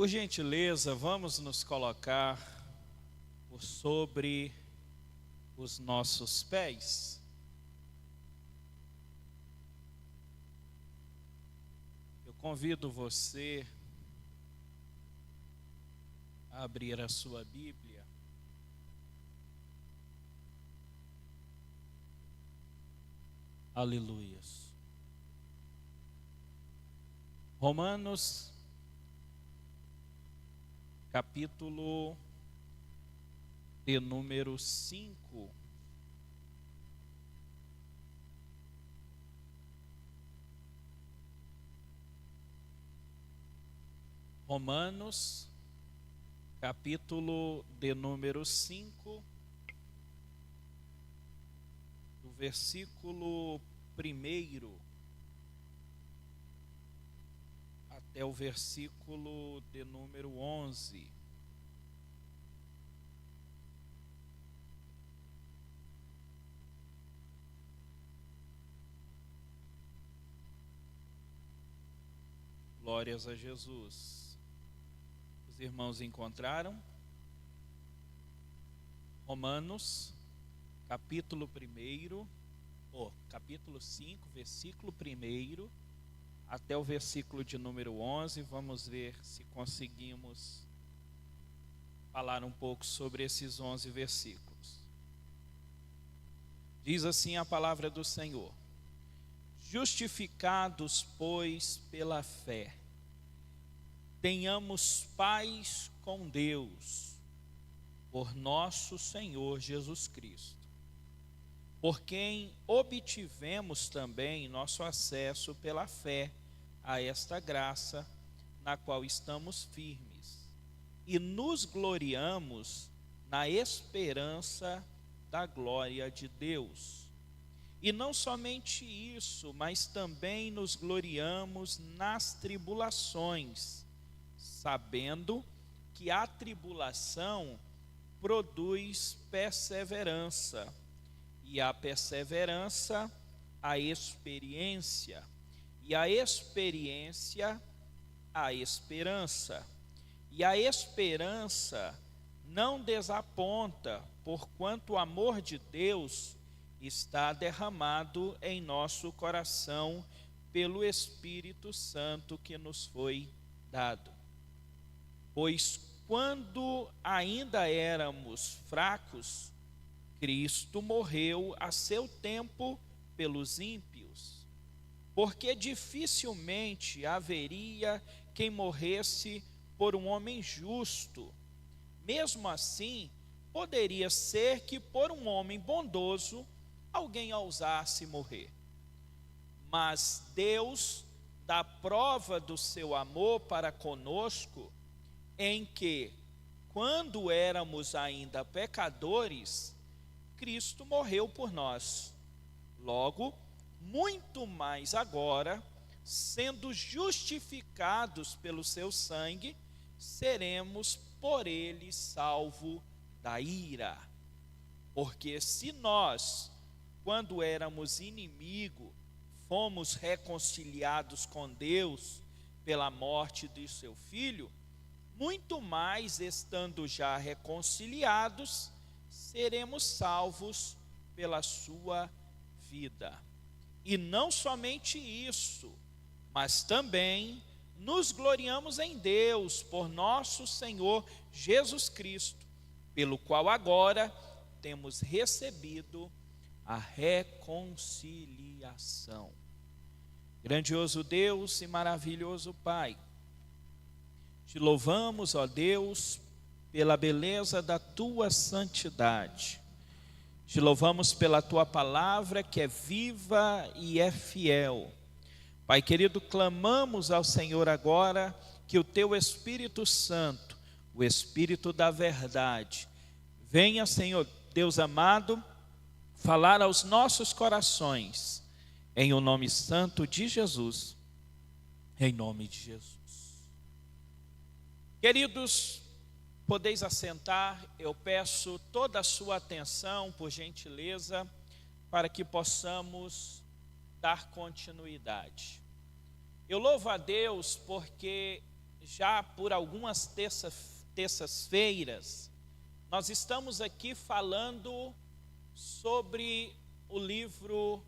Por gentileza, vamos nos colocar por sobre os nossos pés. Eu convido você a abrir a sua Bíblia. Aleluias. Romanos, capítulo de número 5. Romanos, capítulo de número 5, do versículo 1 até o versículo de número 11. Glórias a Jesus. Os irmãos encontraram? Romanos, capítulo 5, versículo 1 até o versículo de número 11. Vamos ver se conseguimos falar um pouco sobre esses 11 versículos. Diz assim a palavra do Senhor: justificados, pois, pela fé, tenhamos paz com Deus, por nosso Senhor Jesus Cristo, por quem obtivemos também nosso acesso pela fé a esta graça, na qual estamos firmes, e nos gloriamos na esperança da glória de Deus. E não somente isso, mas também nos gloriamos nas tribulações, sabendo que a tribulação produz perseverança, e a perseverança, a experiência, e a experiência, a esperança. E a esperança não desaponta, porquanto o amor de Deus está derramado em nosso coração pelo Espírito Santo que nos foi dado. Pois quando ainda éramos fracos, Cristo morreu a seu tempo pelos ímpios, porque dificilmente haveria quem morresse por um homem justo. Mesmo assim, poderia ser que por um homem bondoso alguém ousasse morrer. Mas Deus dá prova do seu amor para conosco, em que, quando éramos ainda pecadores, Cristo morreu por nós. Logo, muito mais agora, sendo justificados pelo seu sangue, seremos por ele salvos da ira. Porque se nós, quando éramos inimigos, fomos reconciliados com Deus pela morte de seu Filho, muito mais, estando já reconciliados, seremos salvos pela sua vida. E não somente isso, mas também nos gloriamos em Deus por nosso Senhor Jesus Cristo, pelo qual agora temos recebido a reconciliação. Grandioso Deus e maravilhoso Pai, te louvamos, ó Deus, pela beleza da tua santidade. Te louvamos pela tua palavra que é viva e é fiel. Pai querido, clamamos ao Senhor agora que o teu Espírito Santo, o Espírito da verdade, venha, Senhor Deus amado, falar aos nossos corações, em o nome santo de Jesus, em nome de Jesus. Queridos, podeis assentar. Eu peço toda a sua atenção, por gentileza, para que possamos dar continuidade. Eu louvo a Deus porque já por algumas terças-feiras, nós estamos aqui falando sobre o livro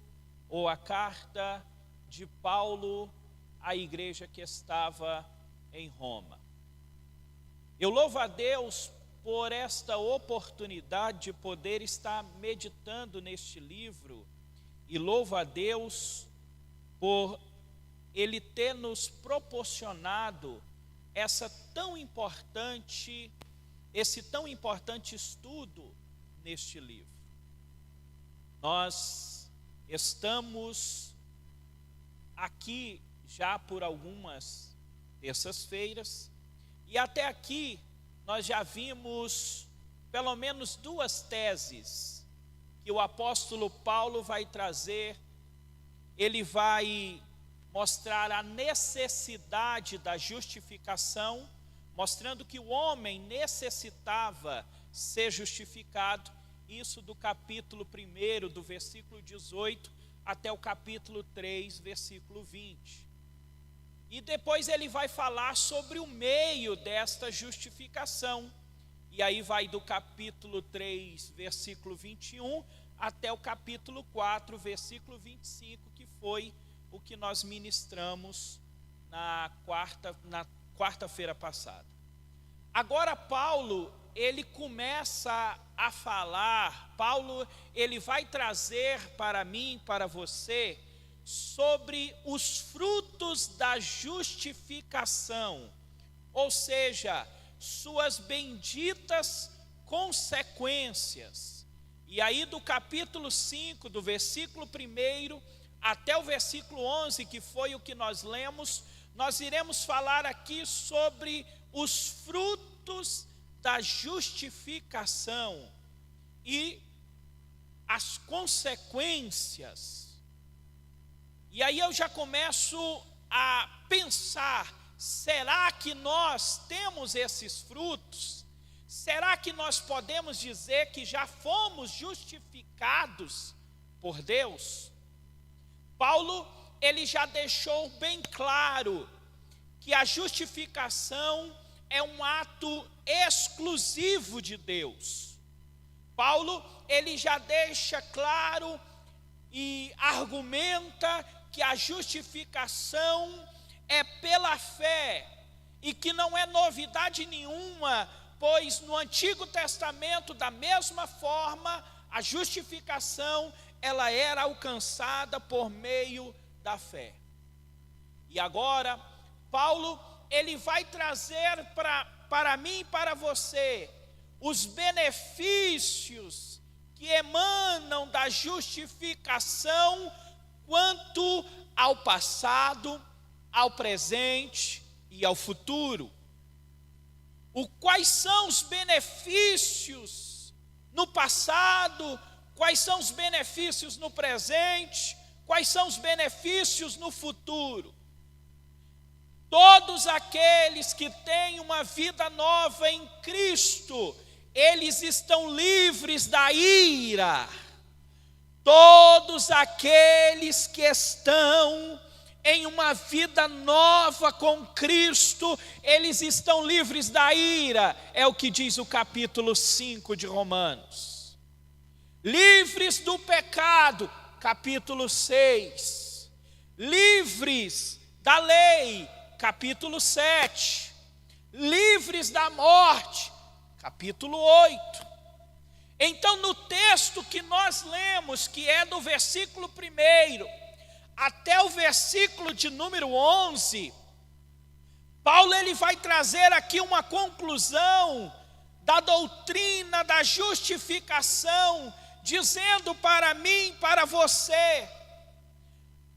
ou a carta de Paulo à igreja que estava em Roma. Eu louvo a Deus por esta oportunidade de poder estar meditando neste livro e louvo a Deus por Ele ter nos proporcionado esse tão importante estudo neste livro. Nós estamos aqui já por algumas terças-feiras e até aqui nós já vimos pelo menos 2 teses que o apóstolo Paulo vai trazer. Ele vai mostrar a necessidade da justificação, mostrando que o homem necessitava ser justificado, isso do capítulo 1, do versículo 18, até o capítulo 3, versículo 20. E depois ele vai falar sobre o meio desta justificação. E aí vai do capítulo 3, versículo 21, até o capítulo 4, versículo 25, que foi o que nós ministramos na quarta-feira passada. Agora Paulo, ele começa a falar, ele vai trazer para mim, para você, sobre os frutos da justificação, ou seja, suas benditas consequências. E aí do capítulo 5, do versículo 1 até o versículo 11, que foi o que nós lemos, nós iremos falar aqui sobre os frutos da justificação e as consequências. E aí eu já começo a pensar, será que nós temos esses frutos? Será que nós podemos dizer que já fomos justificados por Deus? Paulo, ele já deixou bem claro que a justificação é um ato exclusivo de Deus. Paulo, ele já deixa claro e argumenta que a justificação é pela fé e que não é novidade nenhuma, pois no Antigo Testamento, da mesma forma, a justificação ela era alcançada por meio da fé. E agora, Paulo, ele vai trazer para mim e para você os benefícios que emanam da justificação quanto ao passado, ao presente e ao futuro. Quais são os benefícios no passado, quais são os benefícios no presente, quais são os benefícios no futuro. Todos aqueles que têm uma vida nova em Cristo, eles estão livres da ira. Todos aqueles que estão em uma vida nova com Cristo, eles estão livres da ira. É o que diz o capítulo 5 de Romanos. Livres do pecado, capítulo 6. Livres da lei, capítulo 7. Livres da morte, capítulo 8. Então, no texto que nós lemos, que é do versículo 1 até o versículo de número 11, Paulo ele vai trazer aqui uma conclusão da doutrina da justificação, dizendo para mim, para você,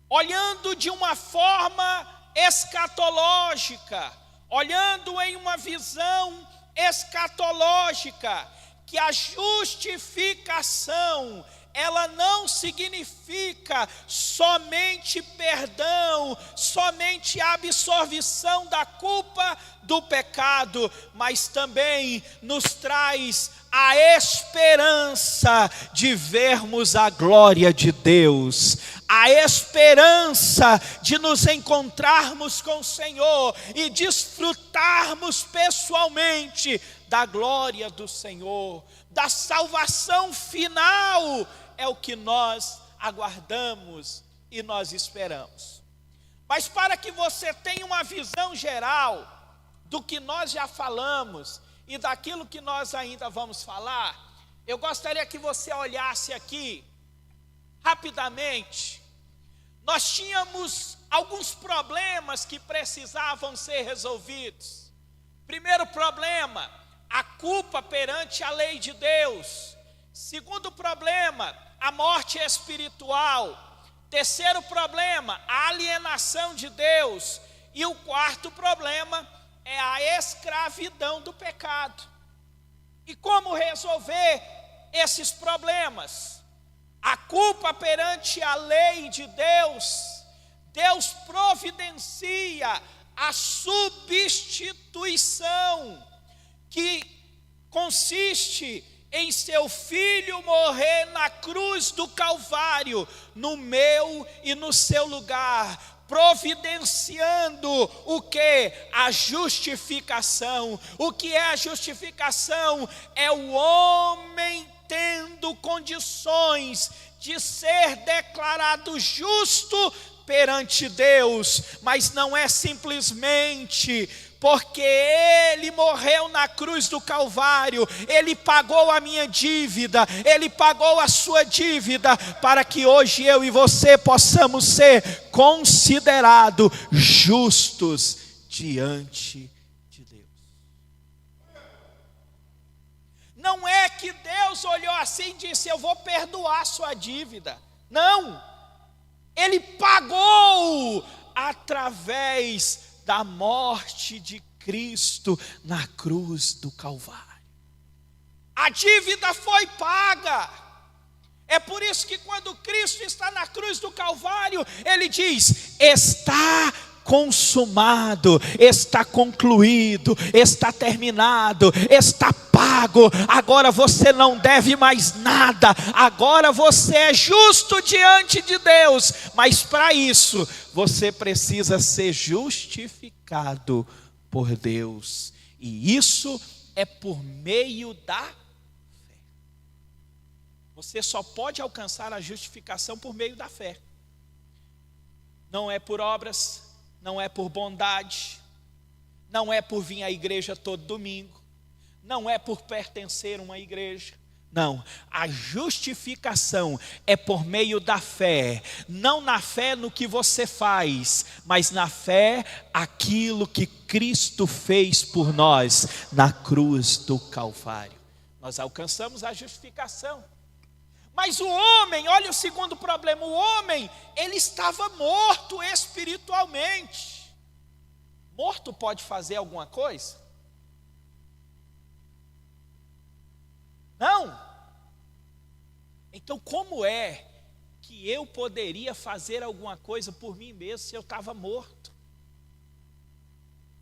olhando de uma forma escatológica, olhando em uma visão escatológica, que a justificação, ela não significa somente perdão, somente absorvição da culpa do pecado, mas também nos traz a esperança de vermos a glória de Deus, a esperança de nos encontrarmos com o Senhor e desfrutarmos pessoalmente da glória do Senhor, da salvação final, é o que nós aguardamos e nós esperamos. Mas para que você tenha uma visão geral do que nós já falamos e daquilo que nós ainda vamos falar, eu gostaria que você olhasse aqui rapidamente. Nós tínhamos alguns problemas que precisavam ser resolvidos. Primeiro problema, a culpa perante a lei de Deus. Segundo problema, a morte espiritual. Terceiro problema, a alienação de Deus. E o quarto problema é a escravidão do pecado. E como resolver esses problemas? A culpa perante a lei de Deus, Deus providencia a substituição, que consiste em seu filho morrer na cruz do Calvário, no meu e no seu lugar, providenciando o que? A justificação. O que é a justificação? É o homem tendo condições de ser declarado justo perante Deus, mas não é simplesmente porque ele morreu na cruz do Calvário, ele pagou a minha dívida, ele pagou a sua dívida, para que hoje eu e você possamos ser considerados justos diante de Deus. Não é que Deus olhou assim e disse: eu vou perdoar a sua dívida. Não, ele pagou através da morte de Cristo na cruz do Calvário. A dívida foi paga. É por isso que quando Cristo está na cruz do Calvário, ele diz: está consumado, está concluído, está terminado, está pago. Agora você não deve mais nada, agora você é justo diante de Deus. Mas para isso, você precisa ser justificado por Deus, e isso é por meio da fé. Você só pode alcançar a justificação por meio da fé. Não é por obras, não é por bondade, não é por vir à igreja todo domingo, não é por pertencer a uma igreja. Não, a justificação é por meio da fé. Não na fé no que você faz, mas na fé aquilo que Cristo fez por nós na cruz do Calvário. Nós alcançamos a justificação. Mas o homem, olha o segundo problema, o homem, ele estava morto espiritualmente. Morto pode fazer alguma coisa? Não. Então como é que eu poderia fazer alguma coisa por mim mesmo se eu estava morto?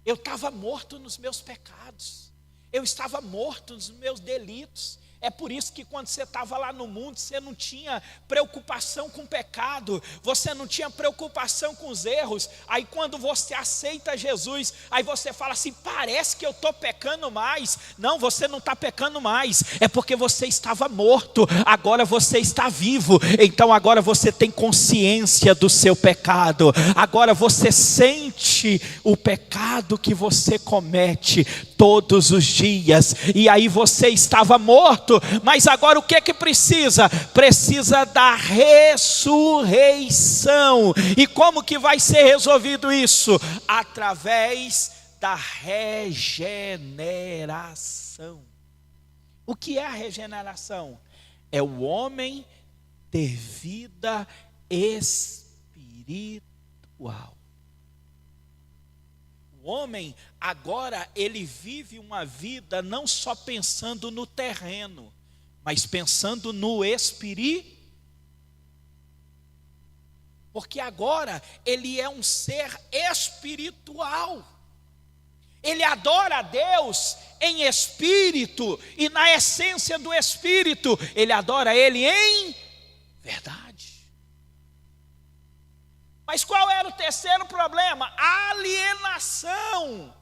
Eu estava morto nos meus pecados, eu estava morto nos meus delitos. É por isso que quando você estava lá no mundo, você não tinha preocupação com o pecado, você não tinha preocupação com os erros. Aí quando você aceita Jesus, aí você fala assim: parece que eu estou pecando mais. Não, você não está pecando mais, é porque você estava morto, agora você está vivo. Então agora você tem consciência do seu pecado, agora você sente o pecado que você comete todos os dias. E aí você estava morto, mas agora o que é que precisa? Precisa da ressurreição. E como que vai ser resolvido isso? Através da regeneração. O que é a regeneração? É o homem ter vida espiritual. O homem agora ele vive uma vida não só pensando no terreno, mas pensando no espírito. Porque agora ele é um ser espiritual. Ele adora a Deus em espírito e na essência do espírito. Ele adora Ele em verdade. Mas qual era o terceiro problema? A alienação.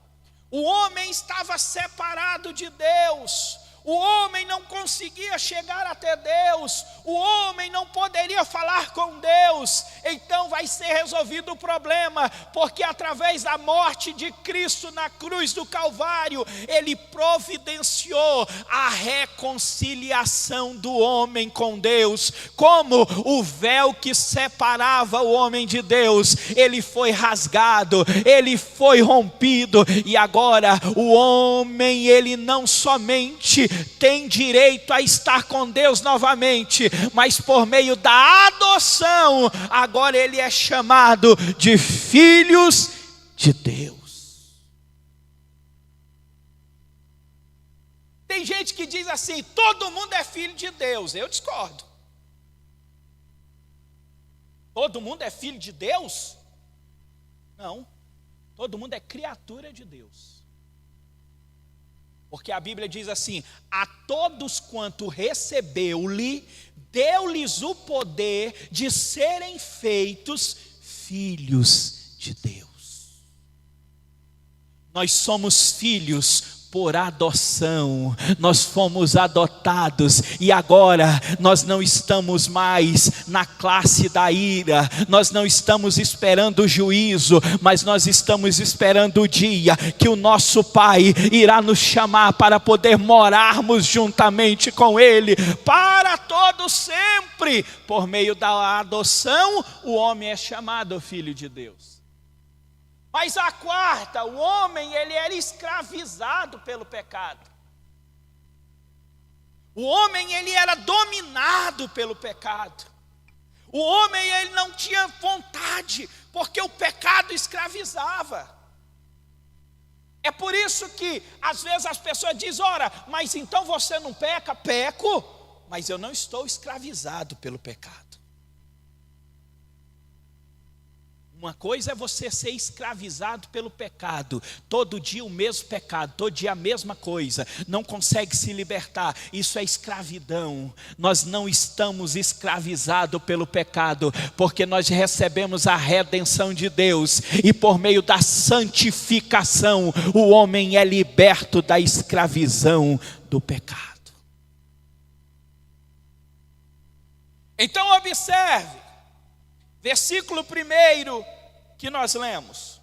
O homem estava separado de Deus. O homem não conseguia chegar até Deus. O homem não poderia falar com Deus. Então vai ser resolvido o problema, porque através da morte de Cristo na cruz do Calvário, Ele providenciou a reconciliação do homem com Deus. Como o véu que separava o homem de Deus, ele foi rasgado, ele foi rompido, e agora o homem, ele não somente tem direito a estar com Deus novamente, mas por meio da adoção, agora ele é chamado de filhos de Deus. Tem gente que diz assim: todo mundo é filho de Deus. Eu discordo. Todo mundo é filho de Deus? Não, todo mundo é criatura de Deus. Porque a Bíblia diz assim: a todos quanto recebeu-lhe, deu-lhes o poder de serem feitos filhos de Deus. Nós somos filhos por adoção, nós fomos adotados, e agora nós não estamos mais na classe da ira, nós não estamos esperando o juízo, mas nós estamos esperando o dia que o nosso Pai irá nos chamar para poder morarmos juntamente com Ele, para todo sempre. Por meio da adoção, o homem é chamado filho de Deus. Mas a quarta, o homem, ele era escravizado pelo pecado. O homem, ele era dominado pelo pecado. O homem, ele não tinha vontade, porque o pecado escravizava. É por isso que às vezes as pessoas dizem: ora, mas então você não peca? Peco, mas eu não estou escravizado pelo pecado. Uma coisa é você ser escravizado pelo pecado, todo dia o mesmo pecado, todo dia a mesma coisa, não consegue se libertar, isso é escravidão. Nós não estamos escravizados pelo pecado, porque nós recebemos a redenção de Deus, e por meio da santificação, o homem é liberto da escravidão do pecado. Então observe, versículo 1 que nós lemos: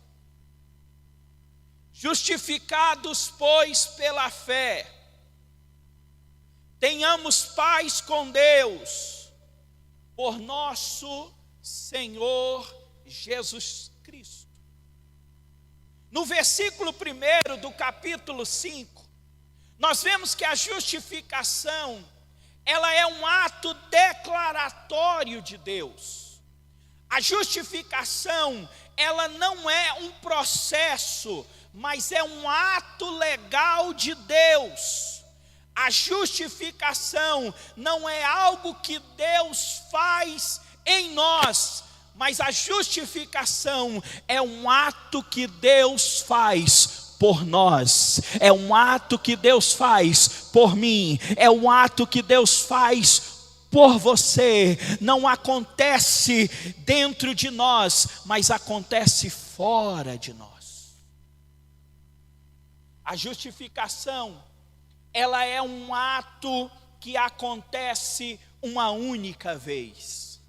justificados, pois, pela fé, tenhamos paz com Deus, por nosso Senhor Jesus Cristo. No versículo 1 do capítulo 5, nós vemos que a justificação, ela é um ato declaratório de Deus. A justificação, ela não é um processo, mas é um ato legal de Deus. A justificação não é algo que Deus faz em nós, mas a justificação é um ato que Deus faz por nós, é um ato que Deus faz por mim, é um ato que Deus faz por você. Não acontece dentro de nós, mas acontece fora de nós. A justificação, ela é um ato que acontece uma única vez.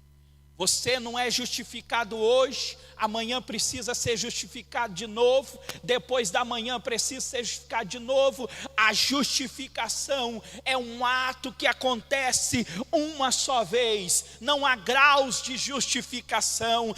Você não é justificado hoje, amanhã precisa ser justificado de novo, depois da manhã precisa ser justificado de novo. A justificação é um ato que acontece uma só vez. Não há graus de justificação.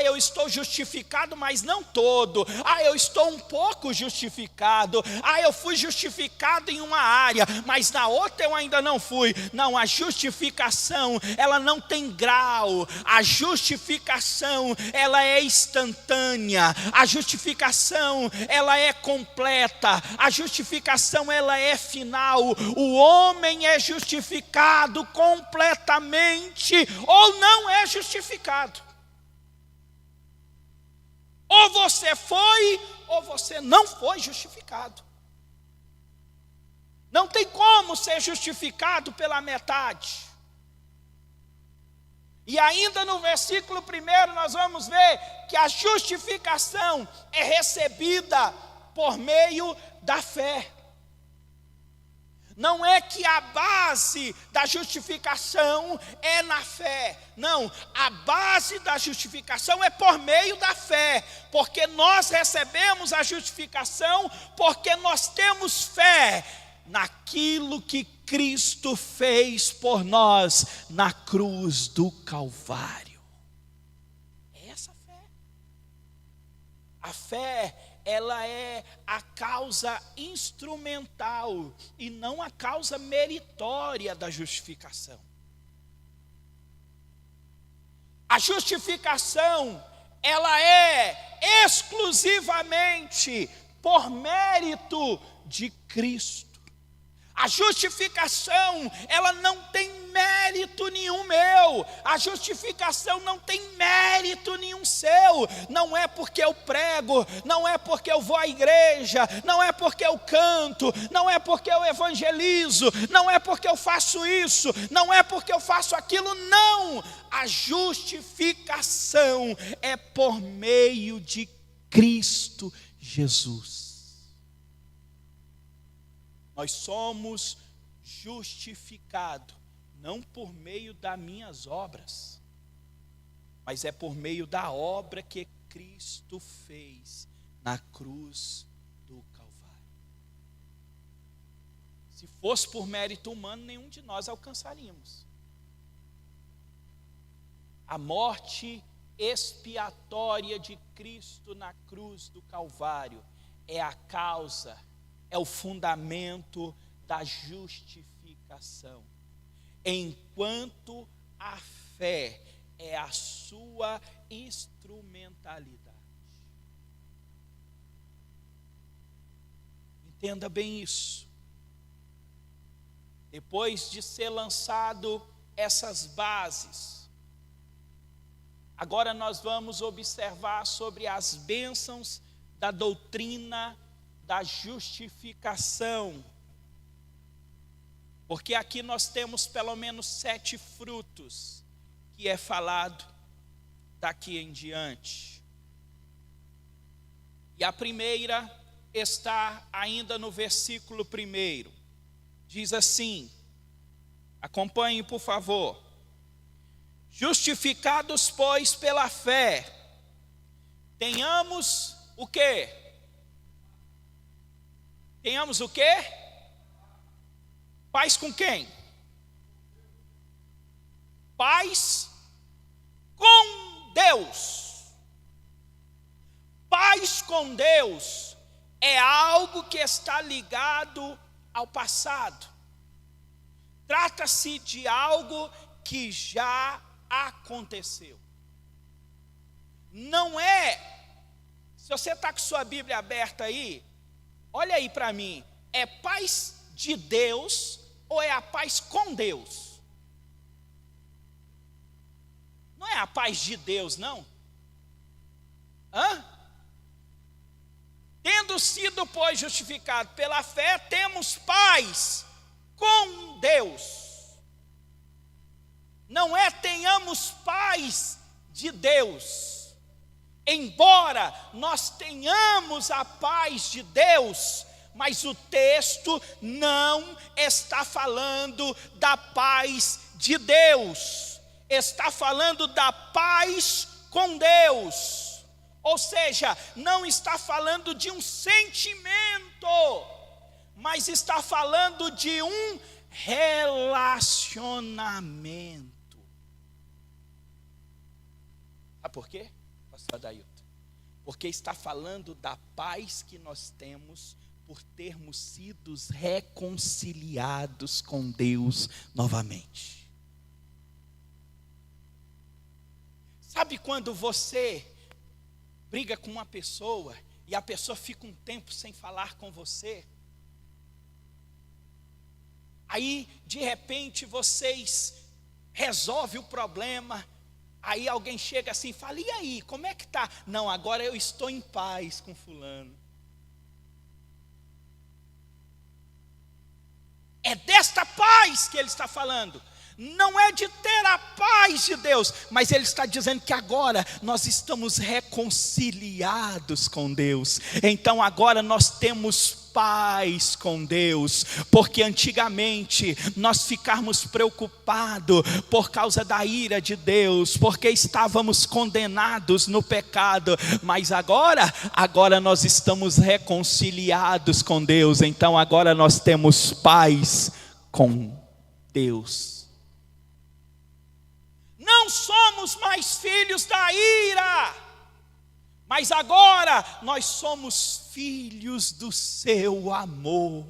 Eu estou justificado, mas não todo. Eu estou um pouco justificado. Eu fui justificado em uma área, mas na outra eu ainda não fui. Não, a justificação, ela não tem grau. A justificação, ela é instantânea. A justificação, ela é completa. A justificação, ela é final. O homem é justificado completamente ou não é justificado. Ou você foi ou você não foi justificado. Não tem como ser justificado pela metade. E ainda no versículo 1 nós vamos ver que a justificação é recebida por meio da fé. Não é que a base da justificação é na fé. Não, a base da justificação é por meio da fé. Porque nós recebemos a justificação porque nós temos fé naquilo que Cristo fez por nós na cruz do Calvário. É essa fé. A fé, ela é a causa instrumental e não a causa meritória da justificação. A justificação, ela é exclusivamente por mérito de Cristo. A justificação, ela não tem mérito nenhum meu. A justificação não tem mérito nenhum seu. Não é porque eu prego, não é porque eu vou à igreja, não é porque eu canto, não é porque eu evangelizo, não é porque eu faço isso, não é porque eu faço aquilo, não. A justificação é por meio de Cristo Jesus. Nós somos justificados, não por meio das minhas obras, mas é por meio da obra que Cristo fez na cruz do Calvário. Se fosse por mérito humano, nenhum de nós alcançaríamos. A morte expiatória de Cristo na cruz do Calvário é a causa, é o fundamento da justificação. Enquanto a fé é a sua instrumentalidade. Entenda bem isso. Depois de ser lançado essas bases, agora nós vamos observar sobre as bênçãos da doutrina da justificação, porque aqui nós temos pelo menos 7 frutos que é falado daqui em diante. E a primeira está ainda no versículo 1. Diz assim, acompanhe por favor: justificados, pois, pela fé, tenhamos o quê? Tenhamos o quê? Paz com quem? Paz com Deus. Paz com Deus é algo que está ligado ao passado. Trata-se de algo que já aconteceu. Não é, se você está com sua Bíblia aberta aí, olha aí para mim, é paz de Deus ou é a paz com Deus? Não é a paz de Deus, não? Tendo sido, pois, justificado pela fé, temos paz com Deus. Não é tenhamos paz de Deus. Embora nós tenhamos a paz de Deus, mas o texto não está falando da paz de Deus, está falando da paz com Deus. Ou seja, não está falando de um sentimento, mas está falando de um relacionamento. Sabe por quê, pastor Adailton? Porque está falando da paz que nós temos por termos sido reconciliados com Deus novamente. Sabe quando você briga com uma pessoa e a pessoa fica um tempo sem falar com você? Aí, de repente, vocês resolvem o problema. Aí alguém chega assim e fala: e aí, como é que está? Não, agora eu estou em paz com fulano. É desta paz que ele está falando. Não é de ter a paz de Deus, mas ele está dizendo que agora nós estamos reconciliados com Deus. Então agora nós temos paz com Deus, porque antigamente nós ficávamos preocupados por causa da ira de Deus, porque estávamos condenados no pecado, mas agora nós estamos reconciliados com Deus. Então agora nós temos paz com Deus. Não somos mais filhos da ira, mas agora nós somos filhos do seu amor.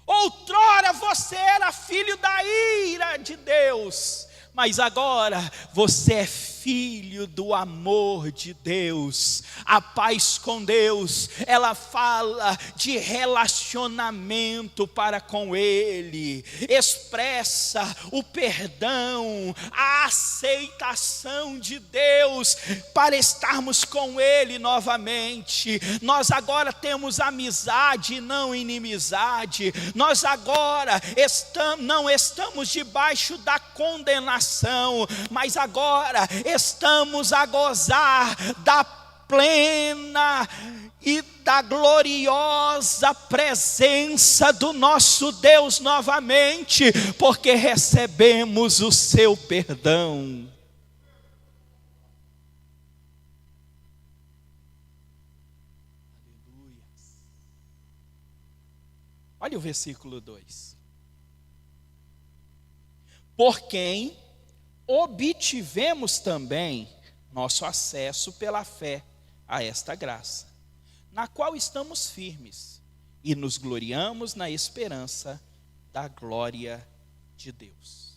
Outrora você era filho da ira de Deus, mas agora você é filho do amor de Deus. A paz com Deus, ela fala de relacionamento para com Ele, expressa o perdão, a aceitação de Deus para estarmos com Ele novamente. Nós agora temos amizade e não inimizade. Nós agora não estamos debaixo da condenação, mas agora estamos a gozar da plena e da gloriosa presença do nosso Deus novamente, porque recebemos o seu perdão. Olha o versículo 2. Por quem obtivemos também nosso acesso pela fé a esta graça, na qual estamos firmes e nos gloriamos na esperança da glória de Deus.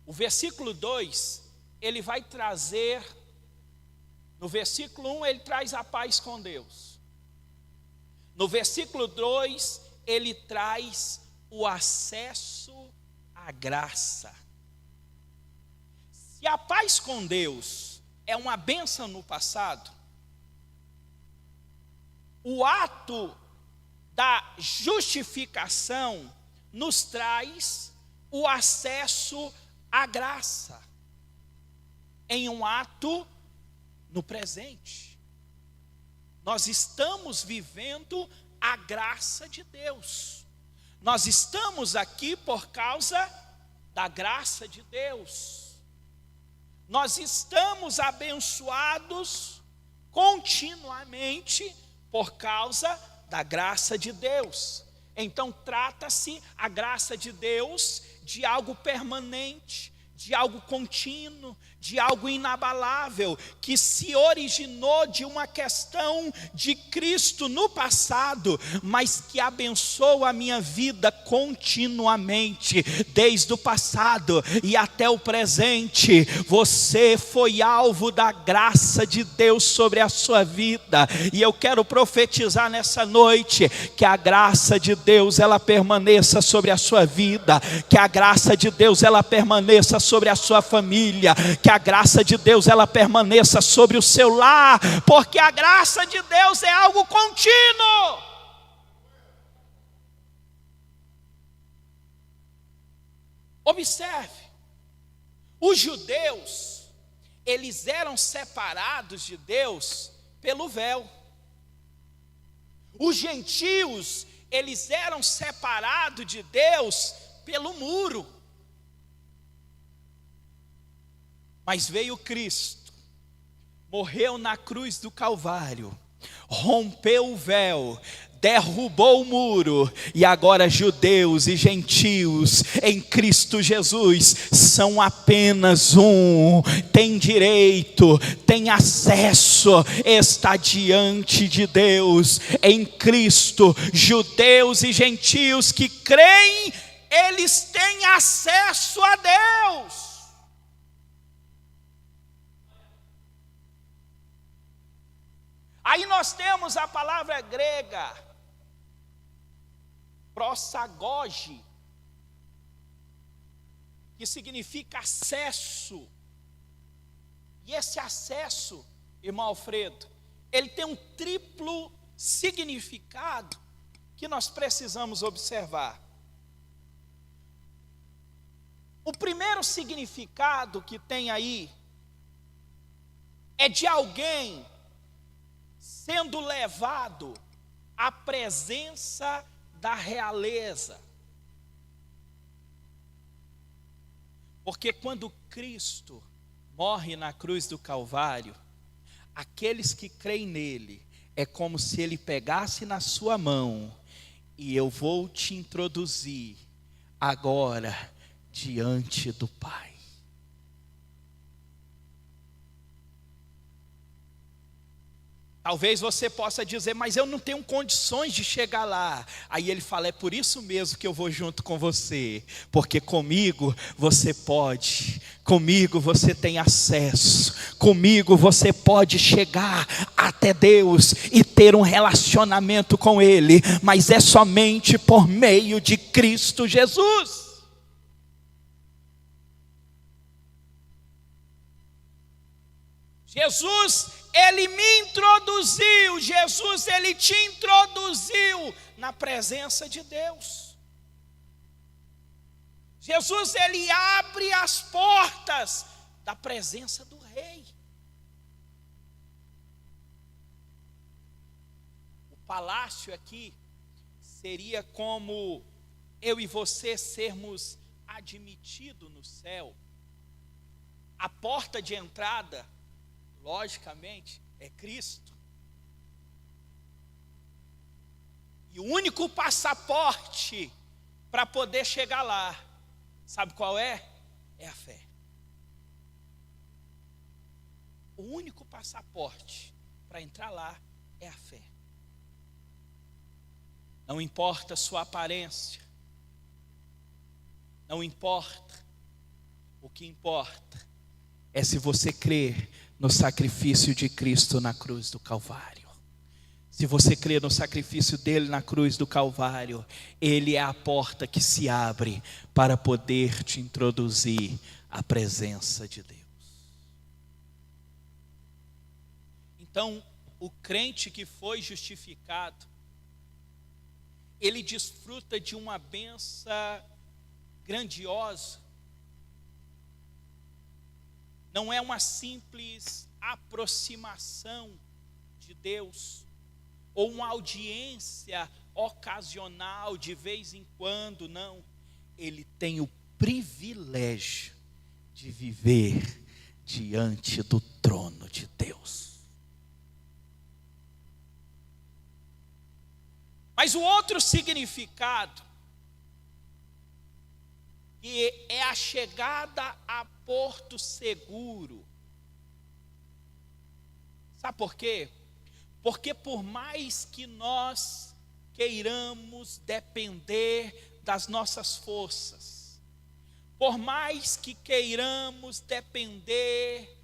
O versículo 2, ele vai trazer, no versículo 1 ele traz a paz com Deus. No versículo 2 ele traz o acesso à graça. Se a paz com Deus é uma bênção no passado, o ato da justificação nos traz o acesso à graça, em um ato no presente. Nós estamos vivendo a graça de Deus. Nós estamos aqui por causa da graça de Deus. Nós estamos abençoados continuamente por causa da graça de Deus. Então trata-se a graça de Deus de algo permanente, de algo contínuo, de algo inabalável, que se originou de uma questão de Cristo no passado, mas que abençoa a minha vida continuamente, desde o passado e até o presente. Você foi alvo da graça de Deus sobre a sua vida, e eu quero profetizar nessa noite, que a graça de Deus ela permaneça sobre a sua vida, que a graça de Deus ela permaneça sobre a sua família, que a graça de Deus ela permaneça sobre o seu lar, porque a graça de Deus é algo contínuo. Observe, os judeus, eles eram separados de Deus pelo véu. Os gentios, eles eram separados de Deus pelo muro. Mas veio Cristo, morreu na cruz do Calvário, rompeu o véu, derrubou o muro, e agora judeus e gentios em Cristo Jesus são apenas um, tem direito, tem acesso, está diante de Deus em Cristo. Judeus e gentios que creem, eles têm acesso a Deus. Aí nós temos a palavra grega, prosagoge, que significa acesso. E esse acesso, irmão Alfredo, ele tem um triplo significado que nós precisamos observar. O primeiro significado que tem aí é de alguém sendo levado à presença da realeza. Porque quando Cristo morre na cruz do Calvário, aqueles que creem nele, é como se ele pegasse na sua mão e eu vou te introduzir agora diante do Pai. Talvez você possa dizer, mas eu não tenho condições de chegar lá. Aí ele fala, é por isso mesmo que eu vou junto com você. Porque comigo você pode, comigo você tem acesso, comigo você pode chegar até Deus e ter um relacionamento com Ele. Mas é somente por meio de Cristo Jesus. Jesus, Ele me introduziu, Jesus, Ele te introduziu na presença de Deus. Jesus, Ele abre as portas da presença do Rei. O palácio aqui seria como eu e você sermos admitidos no céu. A porta de entrada, logicamente, é Cristo. E o único passaporte para poder chegar lá, sabe qual é? É a fé. O único passaporte para entrar lá é a fé. Não importa a sua aparência, não importa. O que importa é se você crer no sacrifício de Cristo na cruz do Calvário. Se você crer no sacrifício dele na cruz do Calvário, ele é a porta que se abre para poder te introduzir à presença de Deus. Então, o crente que foi justificado, ele desfruta de uma bênção grandiosa. Não é uma simples aproximação de Deus, ou uma audiência ocasional de vez em quando, não. Ele tem o privilégio de viver diante do trono de Deus. Mas o outro significado, que é a chegada a porto seguro. Sabe por quê? Porque por mais que nós queiramos depender das nossas forças, por mais que queiramos depender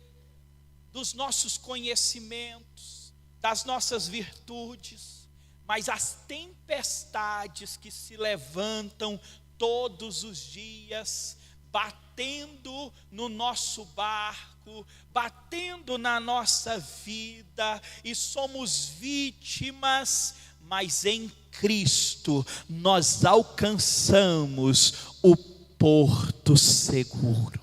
dos nossos conhecimentos, das nossas virtudes, mas as tempestades que se levantam todos os dias, batendo no nosso barco, batendo na nossa vida, e somos vítimas, mas em Cristo nós alcançamos o porto seguro.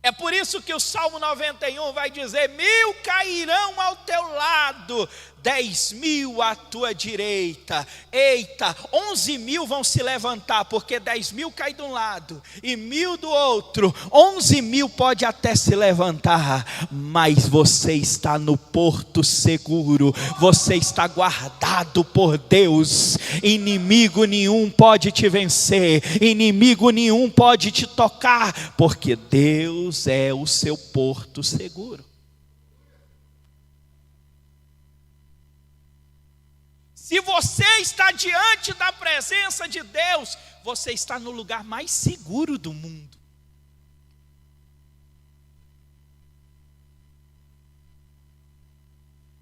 É por isso que o Salmo 91 vai dizer: 1000 cairão ao teu lado, 10.000 à tua direita. Eita, 11.000 vão se levantar, porque 10.000 cai de um lado e 1.000 do outro. 11.000 pode até se levantar, mas você está no porto seguro, você está guardado por Deus. Inimigo nenhum pode te vencer, inimigo nenhum pode te tocar, porque Deus é o seu porto seguro. Se você está diante da presença de Deus, você está no lugar mais seguro do mundo.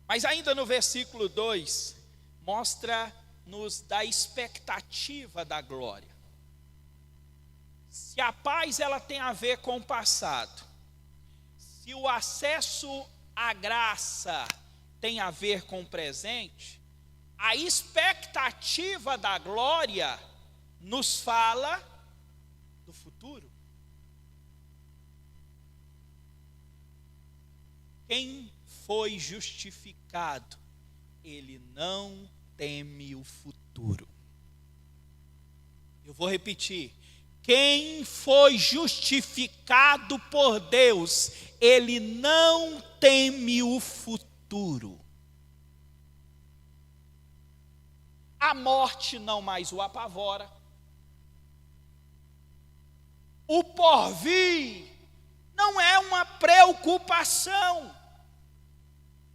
Mas ainda no versículo 2, mostra-nos da expectativa da glória. Se a paz ela tem a ver com o passado, se o acesso à graça tem a ver com o presente, a expectativa da glória nos fala do futuro. Quem foi justificado, ele não teme o futuro. Eu vou repetir. Quem foi justificado por Deus, ele não teme o futuro. A morte não mais o apavora. O porvir não é uma preocupação,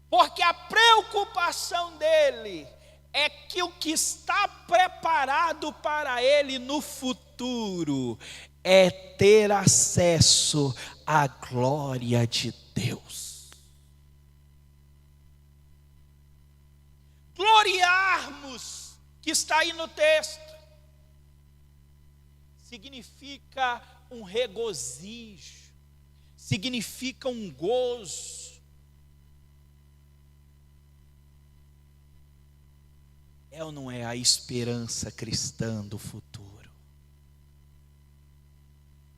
porque a preocupação dele é que o que está preparado para ele no futuro é ter acesso à glória de Deus. Gloriarmos, que está aí no texto, significa um regozijo, significa um gozo. É ou não é a esperança cristã do futuro?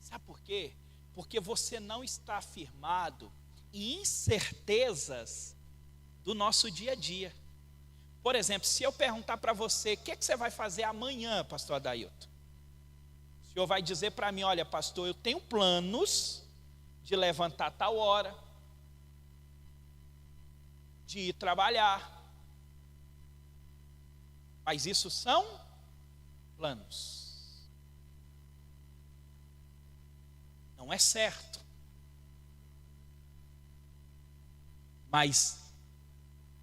Sabe por quê? Porque você não está firmado em incertezas do nosso dia a dia. Por exemplo, se eu perguntar para você, o que é que você vai fazer amanhã, pastor Adailton? O senhor vai dizer para mim, olha, pastor, eu tenho planos de levantar tal hora, de ir trabalhar. Mas isso são planos. Não é certo. Mas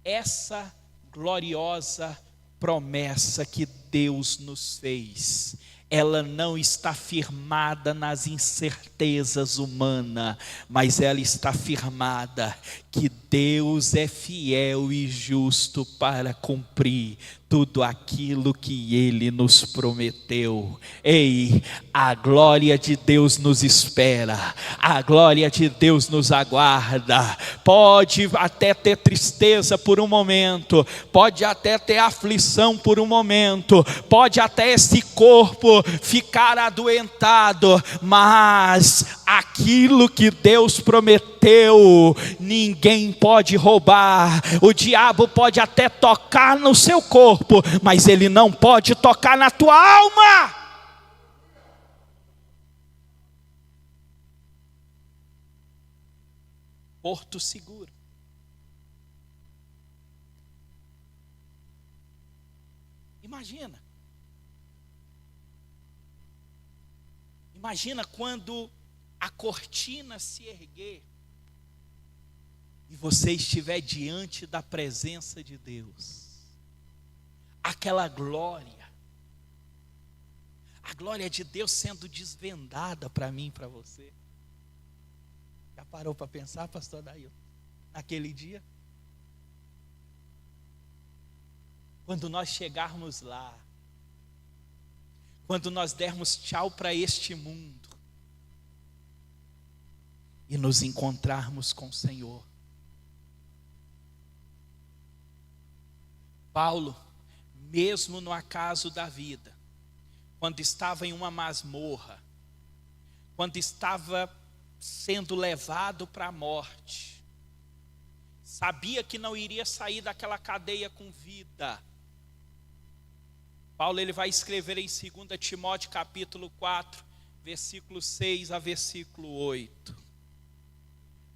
essa gloriosa promessa que Deus nos fez, ela não está firmada nas incertezas humanas, mas ela está firmada que Deus é fiel e justo para cumprir tudo aquilo que Ele nos prometeu. Ei, a glória de Deus nos espera, a glória de Deus nos aguarda. Pode até ter tristeza por um momento, pode até ter aflição por um momento, pode até esse corpo ficar adoentado, mas aquilo que Deus prometeu, ninguém pode roubar. O diabo pode até tocar no seu corpo, mas ele não pode tocar na tua alma. Porto seguro. Imagina quando a cortina se erguer e você estiver diante da presença de Deus. Aquela glória, a glória de Deus sendo desvendada para mim e para você. Já parou para pensar, pastor Adailton, naquele dia? Quando nós chegarmos lá, quando nós dermos tchau para este mundo e nos encontrarmos com o Senhor. Paulo, mesmo no acaso da vida, quando estava em uma masmorra, quando estava sendo levado para a morte, sabia que não iria sair daquela cadeia com vida. Paulo ele vai escrever em 2 Timóteo capítulo 4, versículo 6 a versículo 8.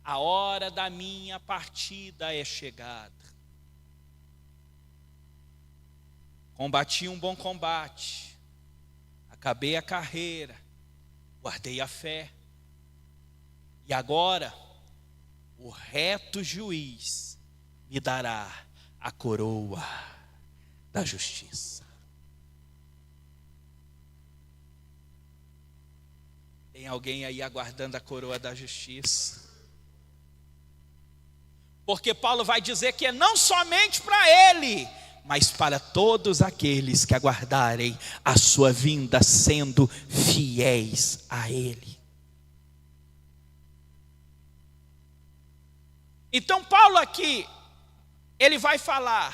A hora da minha partida é chegada. Combati um bom combate, acabei a carreira, guardei a fé. E agora, o reto juiz me dará a coroa da justiça. Tem alguém aí aguardando a coroa da justiça? Porque Paulo vai dizer que é não somente para ele, mas para todos aqueles que aguardarem a sua vinda sendo fiéis a ele. Então Paulo aqui, ele vai falar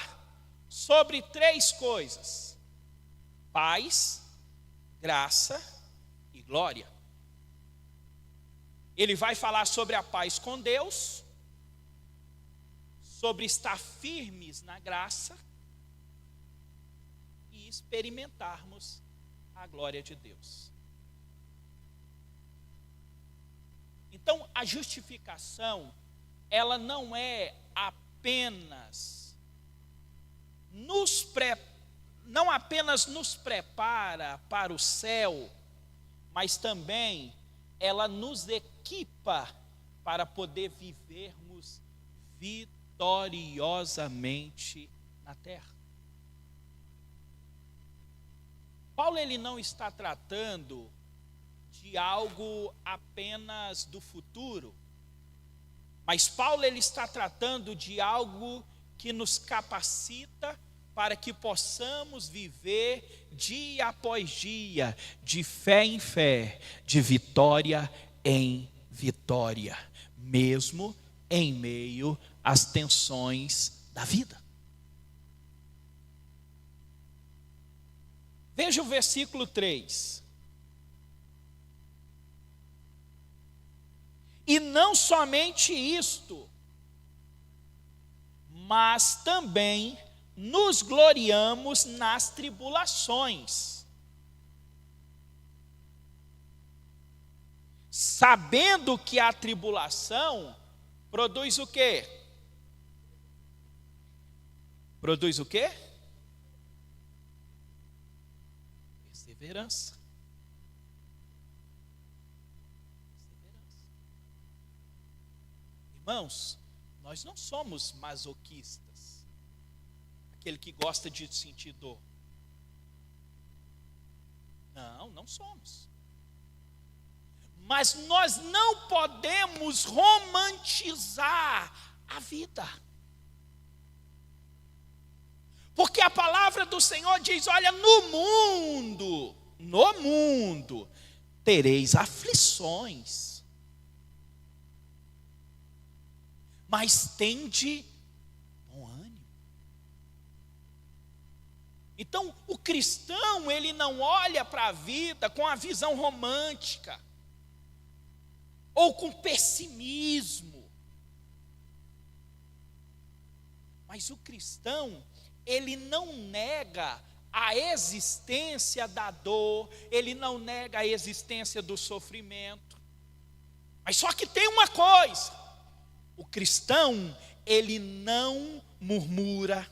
sobre 3 coisas: paz, graça e glória. Ele vai falar sobre a paz com Deus, sobre estar firmes na graça e experimentarmos a glória de Deus. Então, a justificação, ela não é apenas não apenas nos prepara para o céu, mas também ela nos equipa para poder vivermos vitoriosamente na terra. Paulo, ele não está tratando de algo apenas do futuro, mas Paulo, ele está tratando de algo que nos capacita para que possamos viver dia após dia, de fé em fé, de vitória em vitória, mesmo em meio às tensões da vida. Veja o versículo 3. E não somente isto, mas também nos gloriamos nas tribulações, sabendo que a tribulação produz o quê? Produz o quê? Perseverança. Irmãos, nós não somos masoquistas, aquele que gosta de sentir dor. Não somos. Mas nós não podemos romantizar a vida. Porque a palavra do Senhor diz: olha, no mundo tereis aflições, mas tende bom ânimo. Então, o cristão, ele não olha para a vida com a visão romântica, ou com pessimismo. Mas o cristão, ele não nega a existência da dor, ele não nega a existência do sofrimento. Mas só que tem uma coisa: o cristão, ele não murmura.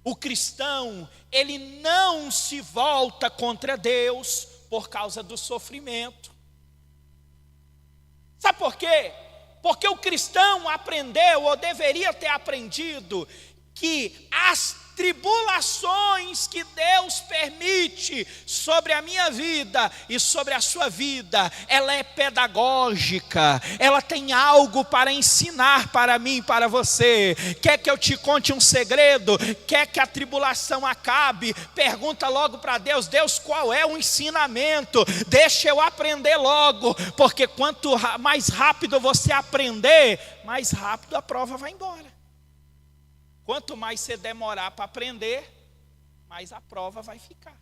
O cristão, ele não se volta contra Deus por causa do sofrimento. Sabe por quê? Porque o cristão aprendeu, ou deveria ter aprendido, que as tribulações que Deus permite sobre a minha vida e sobre a sua vida, ela é pedagógica, ela tem algo para ensinar para mim e para você. Quer que eu te conte um segredo? Quer que a tribulação acabe? Pergunta logo para Deus: Deus, qual é o ensinamento? Deixa eu aprender logo, porque quanto mais rápido você aprender, mais rápido a prova vai embora. Quanto mais você demorar para aprender, mais a prova vai ficar.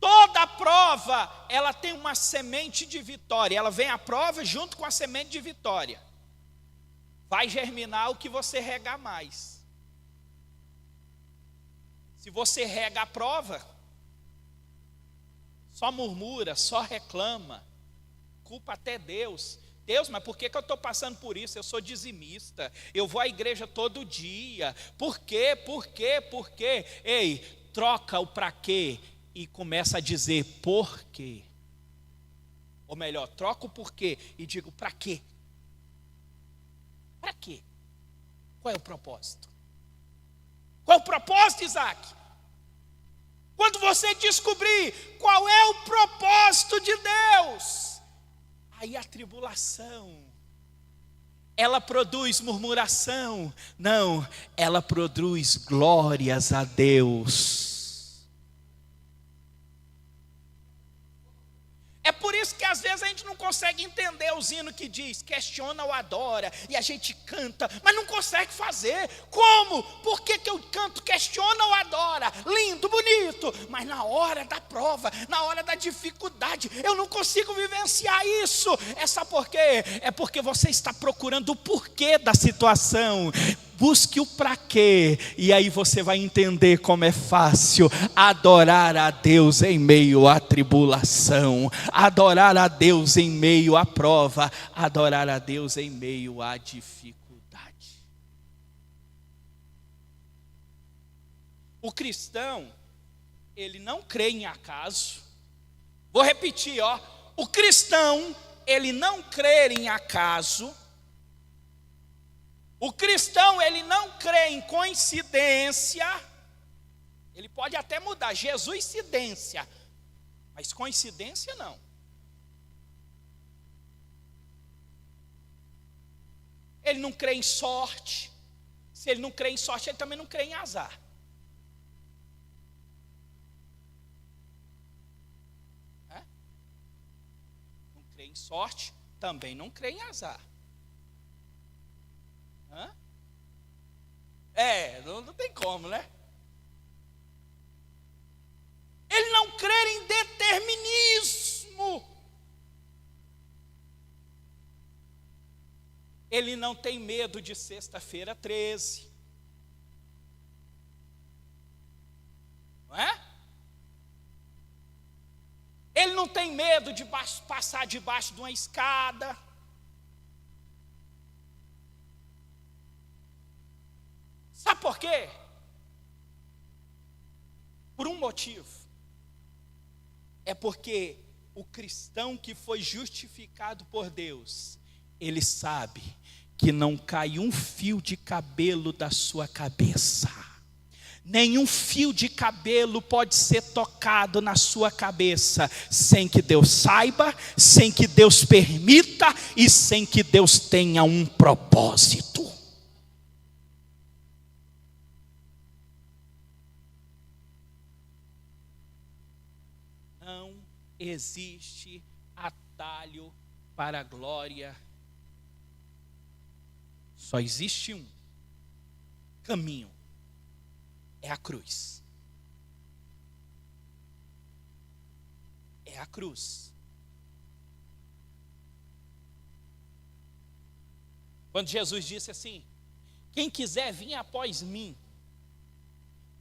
Toda prova, ela tem uma semente de vitória. Ela vem à prova junto com a semente de vitória. Vai germinar o que você regar mais. Se você rega a prova, só murmura, só reclama, culpa até Deus. Deus, mas por que eu estou passando por isso? Eu sou dizimista, eu vou à igreja todo dia. Por quê? Por quê? Por quê? Ei, troca o para quê e começa a dizer por quê. Ou melhor, troca o porquê e digo para quê. Para quê? Qual é o propósito? Qual é o propósito, Isaac? Quando você descobrir qual é o propósito de Deus, aí a tribulação, ela produz murmuração? Não, ela produz glórias a Deus. É por isso que às vezes a gente não consegue entender os hinos que diz, questiona ou adora, e a gente canta, mas não consegue fazer. Como? Por que eu canto, questiona ou adora? Lindo, bonito, mas na hora da prova, na hora da dificuldade, eu não consigo vivenciar isso. Sabe por quê? É porque você está procurando o porquê da situação. Busque o para quê, e aí você vai entender como é fácil adorar a Deus em meio à tribulação, adorar a Deus em meio à prova, adorar a Deus em meio à dificuldade. O cristão, ele não crê em acaso. Vou repetir, o cristão, ele não crê em acaso. O cristão, ele não crê em coincidência. Ele pode até mudar, Jesuscidência, mas coincidência não. Ele não crê em sorte. Se ele não crê em sorte, ele também não crê em azar. Não crê em sorte, também não crê em azar. Não tem como, né? Ele não crê em determinismo. Ele não tem medo de sexta-feira 13. Não é? Ele não tem medo de passar debaixo de uma escada. Sabe por quê? Por um motivo. É porque o cristão que foi justificado por Deus, ele sabe que não cai um fio de cabelo da sua cabeça. Nenhum fio de cabelo pode ser tocado na sua cabeça sem que Deus saiba, sem que Deus permita e sem que Deus tenha um propósito. Não existe atalho para a glória. Só existe um caminho. É a cruz. É a cruz. Quando Jesus disse assim: quem quiser vir após mim,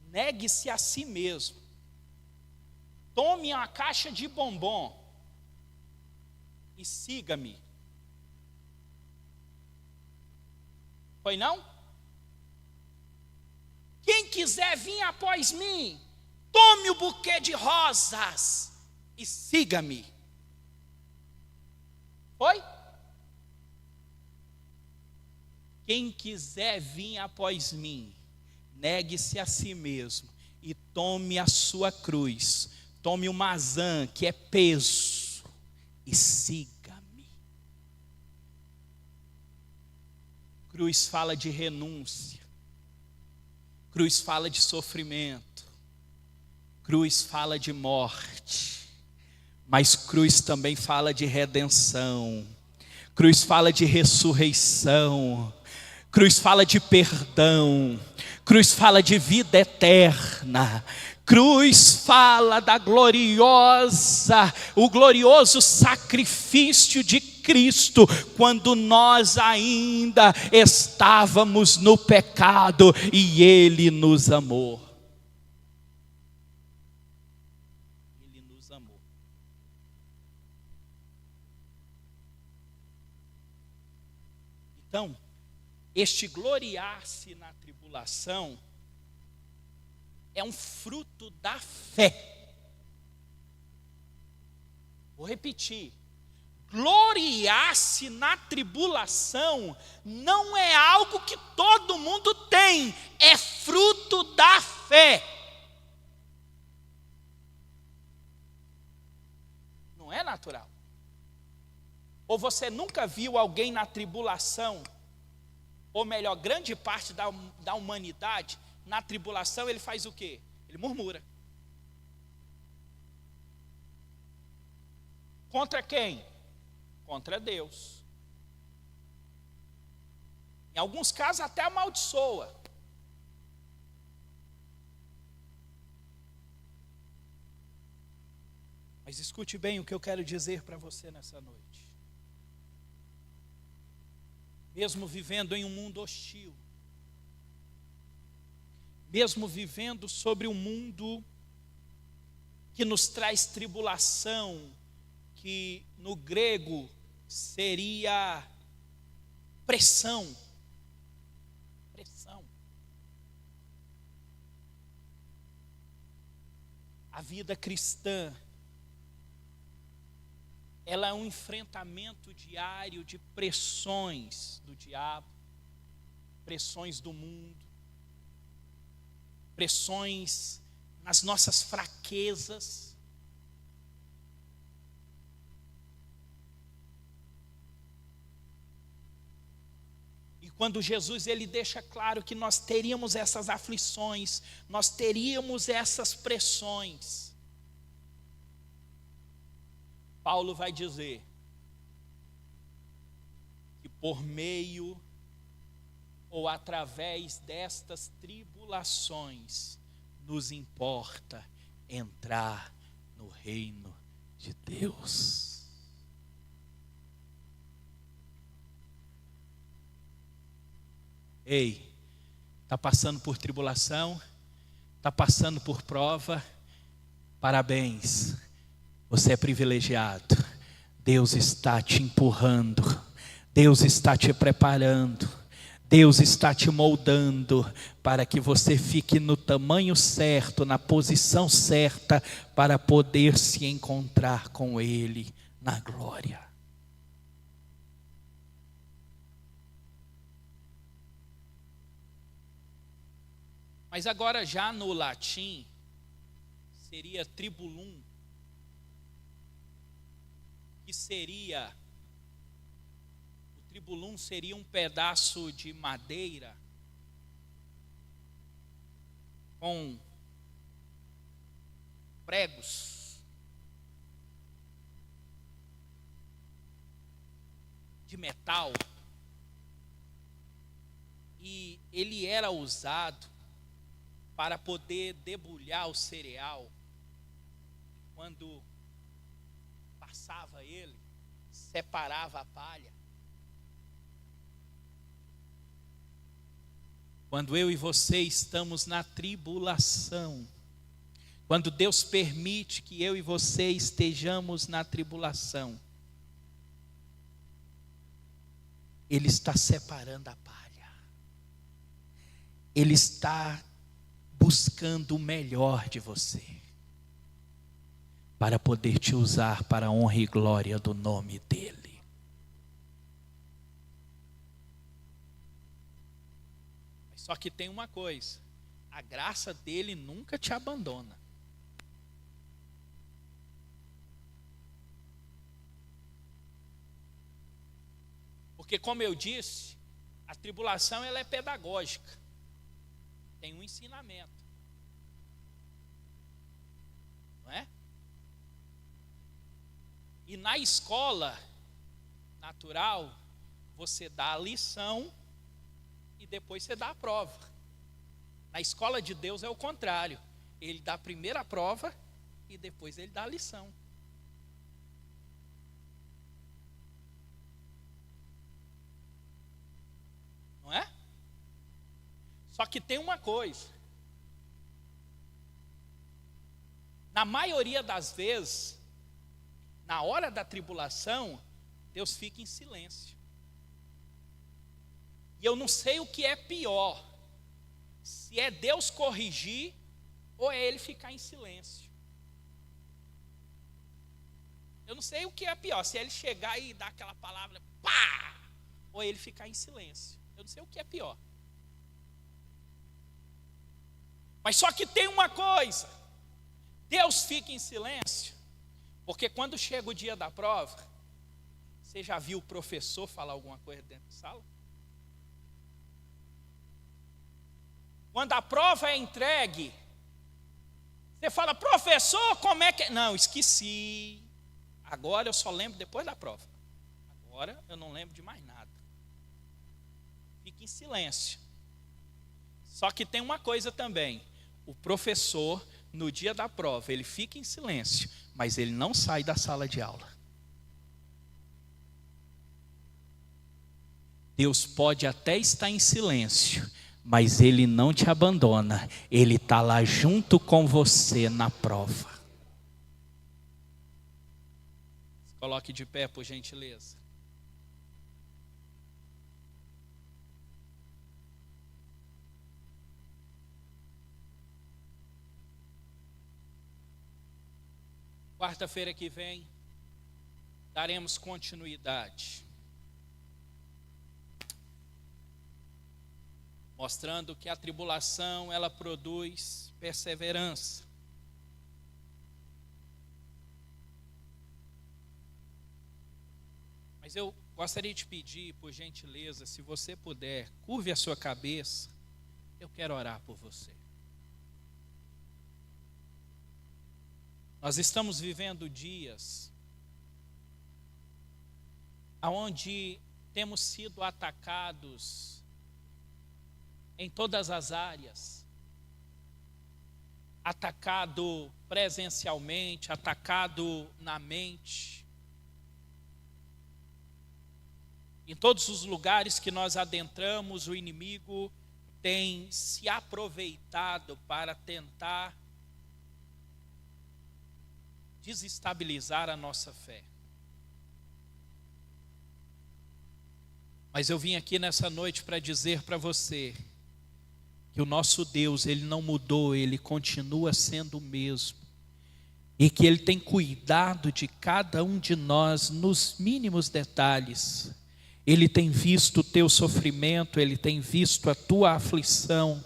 negue-se a si mesmo. Tome uma caixa de bombom e siga-me. Foi não? Quem quiser vir após mim, tome o buquê de rosas e siga-me. Foi? Quem quiser vir após mim, negue-se a si mesmo e tome a sua cruz. Tome o mazã, que é peso, e siga-me. Cruz fala de renúncia. Cruz fala de sofrimento. Cruz fala de morte. Mas cruz também fala de redenção. Cruz fala de ressurreição. Cruz fala de perdão. Cruz fala de vida eterna. Cruz fala da o glorioso sacrifício de Cristo, quando nós ainda estávamos no pecado e Ele nos amou. Ele nos amou. Então, este gloriar-se na tribulação é um fruto da fé. Vou repetir. Gloriar-se na tribulação não é algo que todo mundo tem, é fruto da fé. Não é natural. Ou você nunca viu alguém na tribulação, ou melhor, grande parte da humanidade, na tribulação ele faz o quê? Ele murmura. Contra quem? contra Deus. Em alguns casos até amaldiçoa. Mas escute bem o que eu quero dizer para você nessa noite. Mesmo vivendo em um mundo hostil, mesmo vivendo sobre um mundo que nos traz tribulação, que no grego seria pressão. A vida cristã, ela é um enfrentamento diário de pressões do diabo, pressões do mundo, pressões nas nossas fraquezas. E quando Jesus ele deixa claro que nós teríamos essas aflições, nós teríamos essas pressões, Paulo vai dizer que por meio ou através destas tribulações nos importa entrar no reino de Deus. Ei, está passando por tribulação, está passando por prova, parabéns, você é privilegiado. Deus está te empurrando, Deus está te preparando, Deus está te moldando para que você fique no tamanho certo, na posição certa, para poder se encontrar com Ele na glória. Mas agora já no latim, seria tribulum, que seria, o tribulum seria um pedaço de madeira com pregos de metal, e ele era usado para poder debulhar o cereal. Quando passava ele, separava a palha. Quando eu e você estamos na tribulação, quando Deus permite que eu e você estejamos na tribulação, Ele está separando a palha. Ele está buscando o melhor de você, para poder te usar para a honra e glória do nome dEle. Só que tem uma coisa, a graça dEle nunca te abandona. Porque como eu disse, a tribulação ela é pedagógica. Tem um ensinamento, não é? E na escola natural, você dá a lição e depois você dá a prova. Na escola de Deus é o contrário. Ele dá a primeira prova e depois ele dá a lição. Não é? Só que tem uma coisa. Na maioria das vezes, na hora da tribulação, Deus fica em silêncio. E eu não sei o que é pior, se é Deus corrigir ou é Ele ficar em silêncio. Eu não sei o que é pior, se é Ele chegar e dar aquela palavra, pá, ou é Ele ficar em silêncio. Eu não sei o que é pior. Mas só que tem uma coisa, Deus fica em silêncio, porque quando chega o dia da prova, você já viu o professor falar alguma coisa dentro da sala? Quando a prova é entregue, você fala, professor, como é que... Não, esqueci, agora eu só lembro depois da prova. Agora eu não lembro de mais nada. Fique em silêncio. Só que tem uma coisa também. O professor, no dia da prova, ele fica em silêncio, mas ele não sai da sala de aula. Deus pode até estar em silêncio, mas Ele não te abandona. Ele está lá junto com você na prova. Se coloque de pé, por gentileza. Quarta-feira que vem, daremos continuidade, mostrando que a tribulação, ela produz perseverança. Mas eu gostaria de pedir, por gentileza, se você puder, curve a sua cabeça, eu quero orar por você. Nós estamos vivendo dias onde temos sido atacados em todas as áreas, atacado presencialmente, atacado na mente. Em todos os lugares que nós adentramos, o inimigo tem se aproveitado para tentar desestabilizar a nossa fé. Mas eu vim aqui nessa noite para dizer para você que o nosso Deus, Ele não mudou, Ele continua sendo o mesmo. E que Ele tem cuidado de cada um de nós nos mínimos detalhes. Ele tem visto o teu sofrimento, Ele tem visto a tua aflição.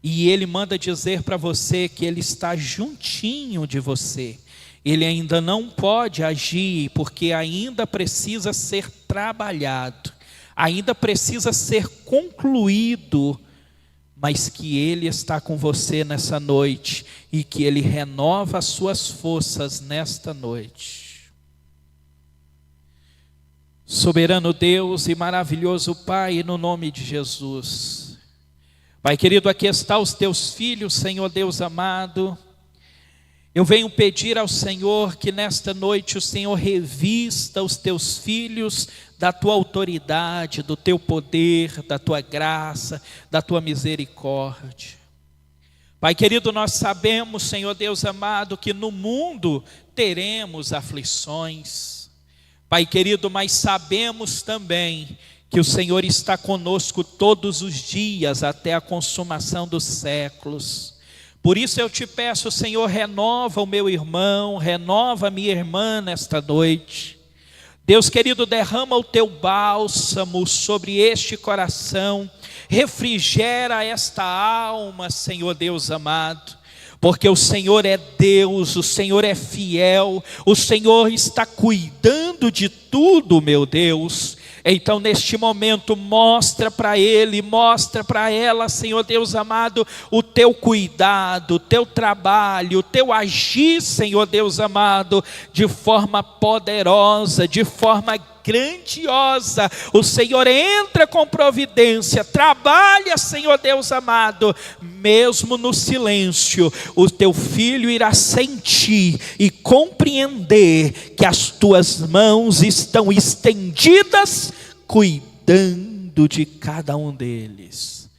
E Ele manda dizer para você que Ele está juntinho de você. Ele ainda não pode agir, porque ainda precisa ser trabalhado, ainda precisa ser concluído, mas que Ele está com você nessa noite, e que Ele renova as suas forças nesta noite. Soberano Deus e maravilhoso Pai, no nome de Jesus. Pai querido, aqui está os teus filhos, Senhor Deus amado. Eu venho pedir ao Senhor que nesta noite o Senhor revista os teus filhos da tua autoridade, do teu poder, da tua graça, da tua misericórdia. Pai querido, nós sabemos, Senhor Deus amado, que no mundo teremos aflições. Pai querido, mas sabemos também que o Senhor está conosco todos os dias até a consumação dos séculos. Por isso eu te peço, Senhor, renova o meu irmão, renova a minha irmã nesta noite. Deus querido, derrama o teu bálsamo sobre este coração, refrigera esta alma, Senhor Deus amado, porque o Senhor é Deus, o Senhor é fiel, o Senhor está cuidando de tudo, meu Deus. Então neste momento mostra para ele, mostra para ela, Senhor Deus amado, o teu cuidado, o teu trabalho, o teu agir, Senhor Deus amado, de forma poderosa, de forma grandiosa. O Senhor entra com providência, trabalha, Senhor Deus amado, mesmo no silêncio, o teu filho irá sentir e compreender que as tuas mãos estão estendidas, cuidando de cada um deles.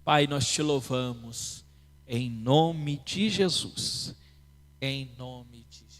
Pai, nós te louvamos, em nome de Jesus, em nome de Jesus.